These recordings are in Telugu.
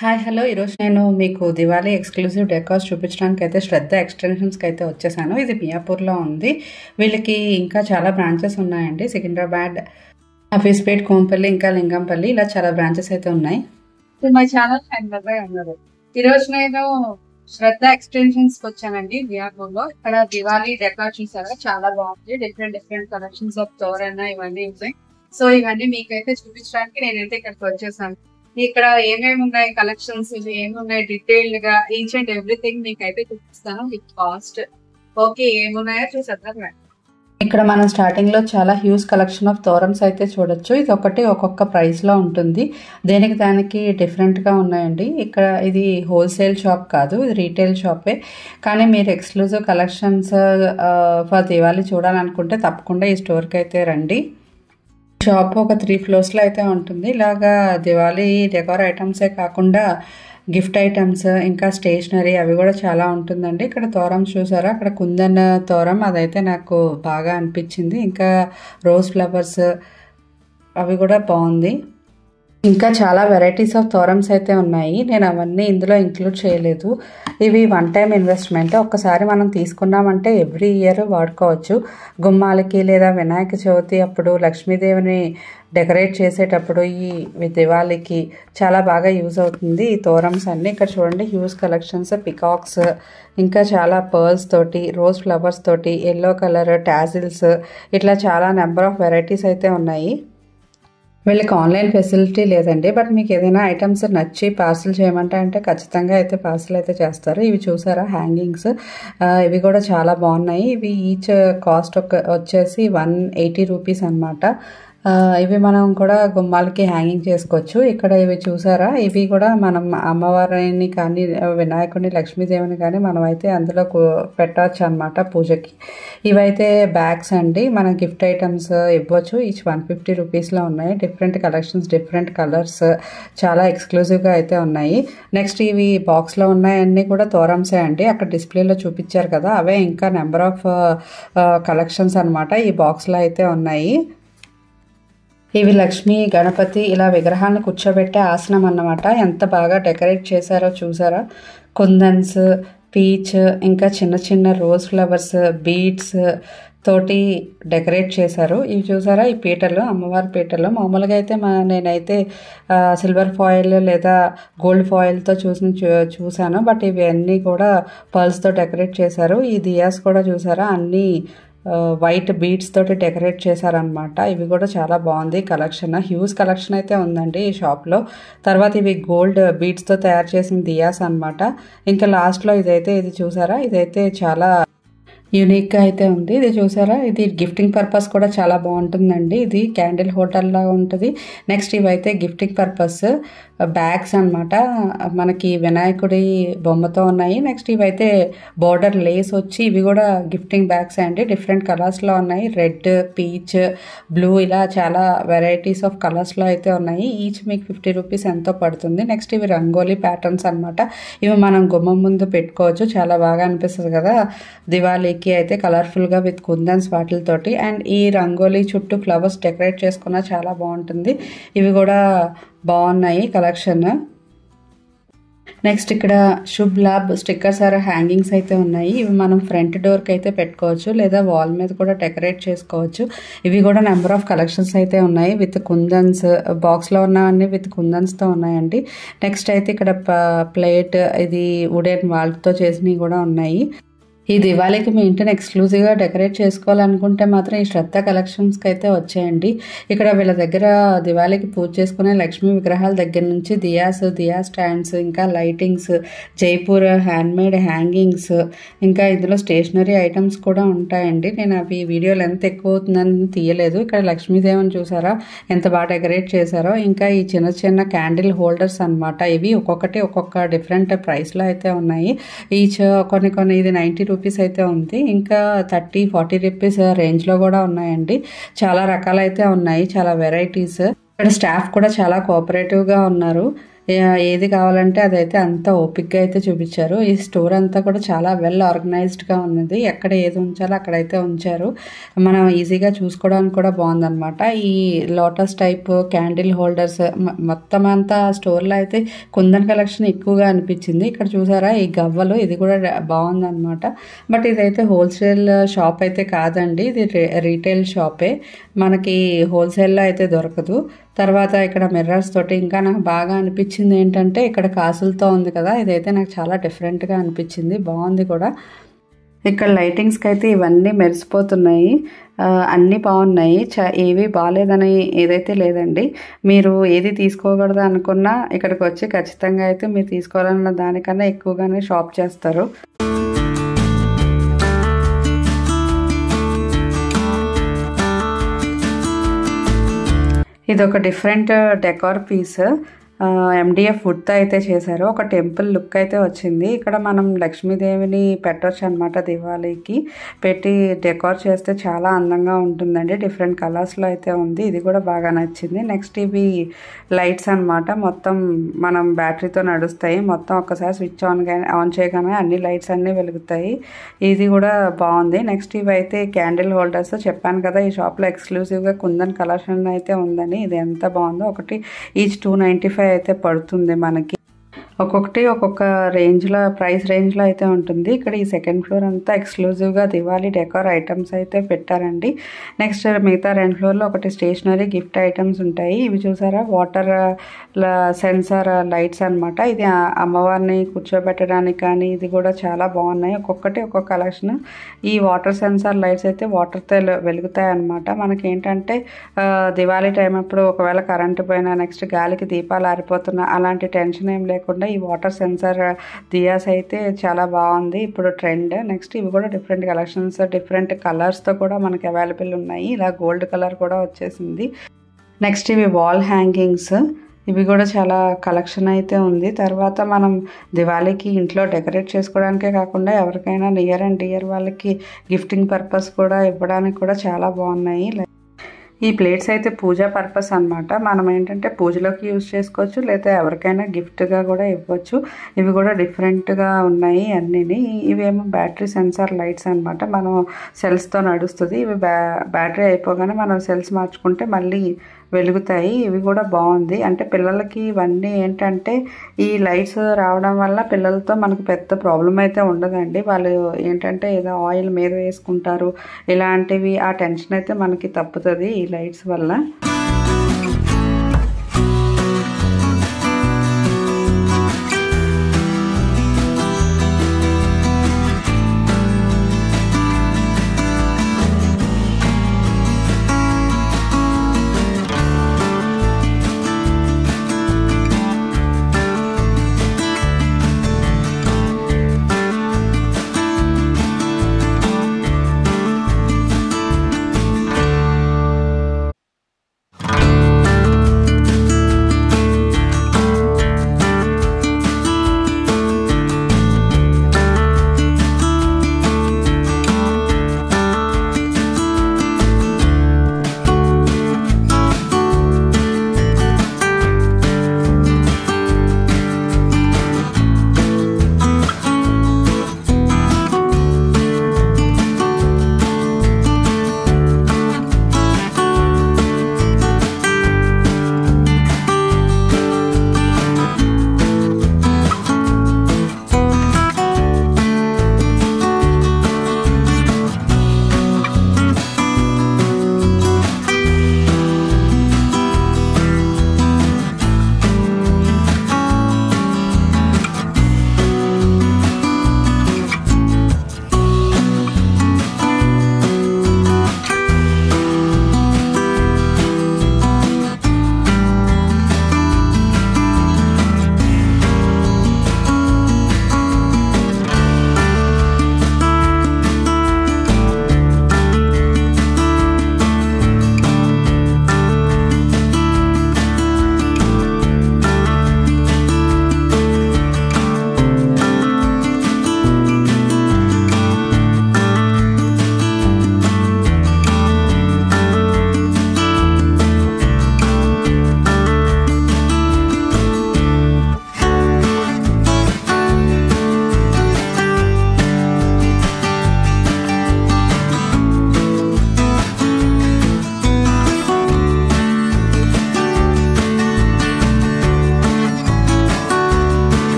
హాయ్ హలో ఈరోజు నేను మీకు దివాళీ ఎక్స్క్లూజివ్ డెకార్స్ చూపించడానికి అయితే శ్రద్ధ ఎక్స్టెన్షన్స్కి అయితే వచ్చేసాను. ఇది మియాపూర్లో ఉంది. వీళ్ళకి ఇంకా చాలా బ్రాంచెస్ ఉన్నాయండి. సికింద్రాబాద్, హఫీజ్పేట్, కోంపల్లి, ఇంకా లింగంపల్లి, ఇలా చాలా బ్రాంచెస్ అయితే ఉన్నాయి. మై ఛానల్ ఉన్నారు. ఈరోజు నేను శ్రద్ధ ఎక్స్టెన్షన్స్ కి వచ్చానండి మియాపూర్ లో. ఇక్కడ దివాళీ డెకార్ చూసారా, చాలా బాగుంది. డిఫరెంట్ కలెక్షన్స్ ఆఫ్ తోరణ ఇవన్నీ ఉన్నాయి. సో ఇవన్నీ మీకైతే చూపించడానికి నేనైతే ఇక్కడికి వచ్చేసాను. ఇక్కడ ఏమేమి ఉన్నాయి కలెక్షన్స్, ఏమి ఉన్నాయి డీటెయిల్డ్ గా ఈచ్ అండ్ ఎవ్రీథింగ్ మీకైతే చూపిస్తాను. విత్ కాస్ట్ ఓకే ఏమున్నాయో చూసేద్దాం. ఇక్కడ మనం స్టార్టింగ్ లో చాలా హ్యూజ్ కలెక్షన్ ఆఫ్ తోరమ్స్ అయితే చూడొచ్చు. ఇది ఒకటి ఒక్కొక్క ప్రైస్ లో ఉంటుంది. దేనికి దానికి డిఫరెంట్ గా ఉన్నాయండి. ఇక్కడ ఇది హోల్సేల్ షాప్ కాదు, ఇది రీటైల్ షాపే. కానీ మీరు ఎక్స్క్లూజివ్ కలెక్షన్స్ ఫర్ దివాళీ చూడాలనుకుంటే తప్పకుండా ఈ స్టోర్కి అయితే రండి. షాప్ ఒక 3 floors లో అయితే ఉంటుంది. ఇలాగా దివాళీ డెకోర్ ఐటమ్సే కాకుండా గిఫ్ట్ ఐటమ్స్, ఇంకా స్టేషనరీ అవి కూడా చాలా ఉంటుందండి. ఇక్కడ తోరం చూసారా, అక్కడ కుందన్ తోరం అదైతే నాకు బాగా అనిపించింది. ఇంకా రోజ్ ఫ్లవర్స్ అవి కూడా బాగుంది. ఇంకా చాలా వెరైటీస్ ఆఫ్ తోరమ్స్ అయితే ఉన్నాయి. నేను అవన్నీ ఇందులో ఇంక్లూడ్ చేయలేదు. ఇవి వన్ టైం ఇన్వెస్ట్మెంట్. ఒక్కసారి మనం తీసుకున్నామంటే ఎవ్రీ ఇయర్ వాడుకోవచ్చు. గుమ్మాలకి లేదా వినాయక చవితి అప్పుడు లక్ష్మీదేవిని డెకరేట్ చేసేటప్పుడు ఈ దివాళీకి చాలా బాగా యూజ్ అవుతుంది ఈ తోరమ్స్ అన్నీ. ఇక్కడ చూడండి హ్యూజ్ కలెక్షన్స్, పికాక్స్, ఇంకా చాలా పర్ల్స్ తోటి, రోజ్ ఫ్లవర్స్ తోటి, ఎల్లో కలర్ టాజిల్స్, ఇట్లా చాలా నెంబర్ ఆఫ్ వెరైటీస్ అయితే ఉన్నాయి. వీళ్ళకి ఆన్లైన్ ఫెసిలిటీ లేదండి. బట్ మీకు ఏదైనా ఐటమ్స్ నచ్చి పార్సిల్ చేయమంటే అంటే ఖచ్చితంగా అయితే పార్సిల్ అయితే చేస్తారు. ఇవి చూసారా హ్యాంగింగ్స్, ఇవి కూడా చాలా బాగున్నాయి. ఇవి ఈచ్ కాస్ట్ వచ్చేసి 180 రూపీస్ అనమాట. ఇవి మనం కూడా గుమ్మాలకి హ్యాంగింగ్ చేసుకోవచ్చు. ఇక్కడ ఇవి చూసారా, ఇవి కూడా మనం అమ్మవారిని కానీ వినాయకుడిని లక్ష్మీదేవిని కానీ మనం అయితే అందులో పెట్టవచ్చు అనమాట పూజకి. ఇవైతే బ్యాగ్స్ అండి, మనం గిఫ్ట్ ఐటమ్స్ ఇవ్వచ్చు. ఈచ్ 150 రూపీస్లో ఉన్నాయి. డిఫరెంట్ కలెక్షన్స్, డిఫరెంట్ కలర్స్, చాలా ఎక్స్క్లూజివ్గా అయితే ఉన్నాయి. నెక్స్ట్ ఇవి బాక్స్లో ఉన్నాయన్నీ కూడా తోరమ్సే అండి. అక్కడ డిస్ప్లేలో చూపించారు కదా, అవే ఇంకా నెంబర్ ఆఫ్ కలెక్షన్స్ అనమాట ఈ బాక్స్లో అయితే ఉన్నాయి. ఇవి లక్ష్మి, గణపతి ఇలా విగ్రహాన్ని కూర్చోబెట్టే ఆసనం అన్నమాట. ఎంత బాగా డెకరేట్ చేశారో చూసారా. కుందన్స్, పీచ్, ఇంకా చిన్న చిన్న రోజ్ ఫ్లవర్స్, బీడ్స్ తోటి డెకరేట్ చేశారు. ఇవి చూసారా, ఈ పీటలు, అమ్మవారి పీటలు. మామూలుగా అయితే నేనైతే సిల్వర్ ఫాయిల్ లేదా గోల్డ్ ఫాయిల్తో చూసాను. బట్ ఇవి అన్నీ కూడా పర్ల్స్తో డెకరేట్ చేశారు. ఈ దియాస్ కూడా చూసారా, అన్నీ వైట్ బీడ్స్ తోటి డెకరేట్ చేశారనమాట. ఇవి కూడా చాలా బాగుంది కలెక్షన్. హ్యూజ్ కలెక్షన్ అయితే ఉందండి ఈ షాప్లో. తర్వాత ఇవి గోల్డ్ బీడ్స్తో తయారు చేసిన దియాస్ అనమాట. ఇంకా లాస్ట్లో ఇది చూసారా, ఇదైతే చాలా యూనిక్గా అయితే ఉంది. ఇది చూసారా, ఇది గిఫ్టింగ్ పర్పస్ కూడా చాలా బాగుంటుందండి. ఇది క్యాండిల్ హోటల్ లాగా ఉంటుంది. నెక్స్ట్ ఇవైతే గిఫ్టింగ్ పర్పస్ బ్యాగ్స్ అనమాట. మనకి వినాయకుడి బొమ్మతో ఉన్నాయి. నెక్స్ట్ ఇవైతే బోర్డర్ లేస్ వచ్చి ఇవి కూడా గిఫ్టింగ్ బ్యాగ్స్ అండి. డిఫరెంట్ కలర్స్లో ఉన్నాయి. రెడ్, పీచ్, బ్లూ, ఇలా చాలా వెరైటీస్ ఆఫ్ కలర్స్లో అయితే ఉన్నాయి. ఈచ్ మీకు 50 రూపీస్ ఎంతో పడుతుంది. నెక్స్ట్ ఇవి రంగోలీ ప్యాటర్న్స్ అనమాట. ఇవి మనం గుమ్మం ముందు పెట్టుకోవచ్చు. చాలా బాగా అనిపిస్తుంది కదా దివాళీకి అయితే, కలర్ఫుల్గా విత్ కుందన్స్ వాటితోటి. అండ్ ఈ రంగోలీ చుట్టూ ఫ్లవర్స్ డెకరేట్ చేసుకున్నా చాలా బాగుంటుంది. ఇవి కూడా బాగున్నాయి కలెక్షన్. నెక్స్ట్ ఇక్కడ Shubh Labh stickers are hangings అయితే ఉన్నాయి. ఇవి మనం ఫ్రంట్ డోర్కి అయితే పెట్టుకోవచ్చు, లేదా వాల్ మీద కూడా డెకరేట్ చేసుకోవచ్చు. ఇవి కూడా నెంబర్ ఆఫ్ కలెక్షన్స్ అయితే ఉన్నాయి విత్ కుందన్స్. బాక్స్లో ఉన్నవన్నీ విత్ కుందన్స్తో ఉన్నాయండి. నెక్స్ట్ అయితే ఇక్కడ ప్లేట్, ఇది వుడెన్ వాల్తో చేసినవి కూడా ఉన్నాయి. ఈ దివాళీకి మీ ఇంటిని ఎక్స్క్లూజివ్గా డెకరేట్ చేసుకోవాలనుకుంటే మాత్రం ఈ శ్రద్ధ కలెక్షన్స్కి అయితే వచ్చేయండి. ఇక్కడ వీళ్ళ దగ్గర దివాళీకి పూజ చేసుకునే లక్ష్మీ విగ్రహాల దగ్గర నుంచి దియా స్టాండ్స్, ఇంకా లైటింగ్స్, జైపూర్ హ్యాండ్మేడ్ హ్యాంగింగ్స్, ఇంకా ఇందులో స్టేషనరీ ఐటమ్స్ కూడా ఉంటాయండి. నేను అవి వీడియో లెంత్ ఎక్కువ అవుతుందని తీయలేదు. ఇక్కడ లక్ష్మీదేవిని చూసారా ఎంత బాగా డెకరేట్ చేశారో. ఇంకా ఈ చిన్న చిన్న క్యాండిల్ హోల్డర్స్ అనమాట. ఇవి ఒక్కొక్కటి ఒక్కొక్క డిఫరెంట్ ప్రైస్లో అయితే ఉన్నాయి. ఈచ్ కొన్ని ఇది 90 రూపీస్ అయితే ఉంది. ఇంకా 30-40 రూపీస్ రేంజ్లో కూడా ఉన్నాయండి. చాలా రకాలైతే ఉన్నాయి, చాలా వెరైటీస్. ఇక్కడ స్టాఫ్ కూడా చాలా కోఆపరేటివ్గా ఉన్నారు. ఏది కావాలంటే అదైతే అంత ఓపిక్గా అయితే చూపించారు. ఈ స్టోర్ అంతా కూడా చాలా వెల్ ఆర్గనైజ్డ్గా ఉన్నది. ఎక్కడ ఏది ఉంచాలో అక్కడైతే ఉంచారు. మనం ఈజీగా చూసుకోవడానికి కూడా బాగుందన్నమాట. ఈ లోటస్ టైప్ క్యాండిల్ హోల్డర్స్ మొత్తం అంతా స్టోర్లో అయితే కుందన్ కలెక్షన్ ఎక్కువగా అనిపించింది. ఇక్కడ చూసారా ఈ గవ్వలు, ఇది కూడా బాగుందన్నమాట. బట్ ఇదైతే హోల్సేల్ షాప్ అయితే కాదండి, ఇది రీటైల్ షాపే. మనకి హోల్సేల్లో అయితే దొరకదు. తర్వాత ఇక్కడ మిర్రర్స్ తోటి ఇంకా నాకు బాగా అనిపించింది ఏంటంటే ఇక్కడ కాసులతో ఉంది కదా, ఇదైతే నాకు చాలా డిఫరెంట్గా అనిపించింది, బాగుంది కూడా. ఇక్కడ లైటింగ్స్కి అయితే ఇవన్నీ మెరిసిపోతున్నాయి, అన్నీ బాగున్నాయి. ఏవి బాగాలేదని ఏదైతే లేదండి. మీరు ఏది తీసుకోకూడదు అనుకున్నా ఇక్కడికి వచ్చి ఖచ్చితంగా అయితే మీరు తీసుకోవాలన్న దానికన్నా ఎక్కువగానే షాప్ చేస్తారు. ఇది ఒక డిఫరెంట్ డెకార్ పీస్, ఎండిఎఫ్ వుడ్తో అయితే చేశారు. ఒక టెంపుల్ లుక్ అయితే వచ్చింది. ఇక్కడ మనం లక్ష్మీదేవిని పెట్టవచ్చు అనమాట. దివాళీకి పెట్టి డెకార్ చేస్తే చాలా అందంగా ఉంటుందండి. డిఫరెంట్ కలర్స్లో అయితే ఉంది, ఇది కూడా బాగా నచ్చింది. నెక్స్ట్ ఇవి లైట్స్ అనమాట, మొత్తం మనం బ్యాటరీతో నడుస్తాయి. మొత్తం ఒక్కసారి స్విచ్ ఆన్ చేయగానే అన్ని లైట్స్ అన్నీ వెలుగుతాయి, ఇది కూడా బాగుంది. నెక్స్ట్ ఇవి అయితే క్యాండిల్ హోల్డర్స్. చెప్పాను కదా ఈ షాప్లో ఎక్స్క్లూజివ్గా కుందన్ కలెక్షన్ అయితే ఉందని. ఇది ఎంత బాగుందో, ఒకటి ఈచ్ 295 అయితే పడుతుంది మనకి. ఒక్కొక్కటి ఒక్కొక్క రేంజ్లో, ప్రైస్ రేంజ్లో అయితే ఉంటుంది. ఇక్కడ ఈ సెకండ్ ఫ్లోర్ అంతా ఎక్స్క్లూజివ్గా దివాళీ డెకార్ ఐటమ్స్ అయితే పెట్టారండి. నెక్స్ట్ మిగతా 2 ఫ్లోర్లో ఒకటి స్టేషనరీ గిఫ్ట్ ఐటమ్స్ ఉంటాయి. ఇవి చూసారా వాటర్ సెన్సార్ లైట్స్ అనమాట. ఇది అమ్మవారిని కూర్చోబెట్టడానికి కానీ ఇది కూడా చాలా బాగున్నాయి. ఒక్కొక్కటి ఒక్కొక్క కలెక్షన్. ఈ వాటర్ సెన్సార్ లైట్స్ అయితే వాటర్తో వెలుగుతాయి అనమాట. మనకి ఏంటంటే దివాళీ టైం అప్పుడు ఒకవేళ కరెంటు పోయినా, నెక్స్ట్ గాలికి దీపాలు ఆరిపోతున్నా అలాంటి టెన్షన్ ఏం లేకుండా ఈ వాటర్ సెన్సార్ దియాస్ అయితే చాలా బాగుంది, ఇప్పుడు ట్రెండ్. నెక్స్ట్ ఇవి కూడా డిఫరెంట్ కలెక్షన్స్, డిఫరెంట్ కలర్స్తో కూడా మనకి అవైలబుల్ ఉన్నాయి. ఇలా గోల్డ్ కలర్ కూడా వచ్చేసింది. నెక్స్ట్ ఇవి వాల్ హ్యాంగింగ్స్, ఇవి కూడా చాలా కలెక్షన్ అయితే ఉంది. తర్వాత మనం దివాళీకి ఇంట్లో డెకరేట్ చేసుకోవడానికే కాకుండా ఎవరికైనా నియర్ అండ్ డియర్ వాళ్ళకి గిఫ్టింగ్ పర్పస్ కూడా ఇవ్వడానికి కూడా చాలా బాగున్నాయి. ఈ ప్లేట్స్ అయితే పూజా పర్పస్ అనమాట. మనం ఏంటంటే పూజలోకి యూజ్ చేసుకోవచ్చు, లేదా ఎవరికైనా గిఫ్ట్గా కూడా ఇవ్వచ్చు. ఇవి కూడా డిఫరెంట్గా ఉన్నాయి అన్నీ. ఇవేమో బ్యాటరీ సెన్సార్ లైట్స్ అనమాట, మనం సెల్స్తో నడుస్తుంది. ఇవి బ్యాటరీ అయిపోగానే మనం సెల్స్ మార్చుకుంటే మళ్ళీ వెలుగుతాయి. ఇవి కూడా బాగుంది. అంటే పిల్లలకి ఇవన్నీ ఏంటంటే ఈ లైట్స్ రావడం వల్ల పిల్లలతో మనకు పెద్ద ప్రాబ్లం అయితే ఉండదండి. వాళ్ళు ఏంటంటే ఏదో ఆయిల్ మీద వేసుకుంటారు, ఇలాంటివి ఆ టెన్షన్ అయితే మనకి తప్పుతుంది ఈ లైట్స్ వల్ల.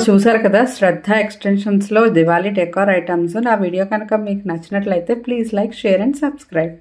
చూసారు కదా శ్రద్ధ ఎక్స్టెన్షన్స్ లో దివాళీ డెకార్ ఐటమ్స్. నా వీడియో కనుక మీకు నచ్చినట్లయితే please like, share and subscribe.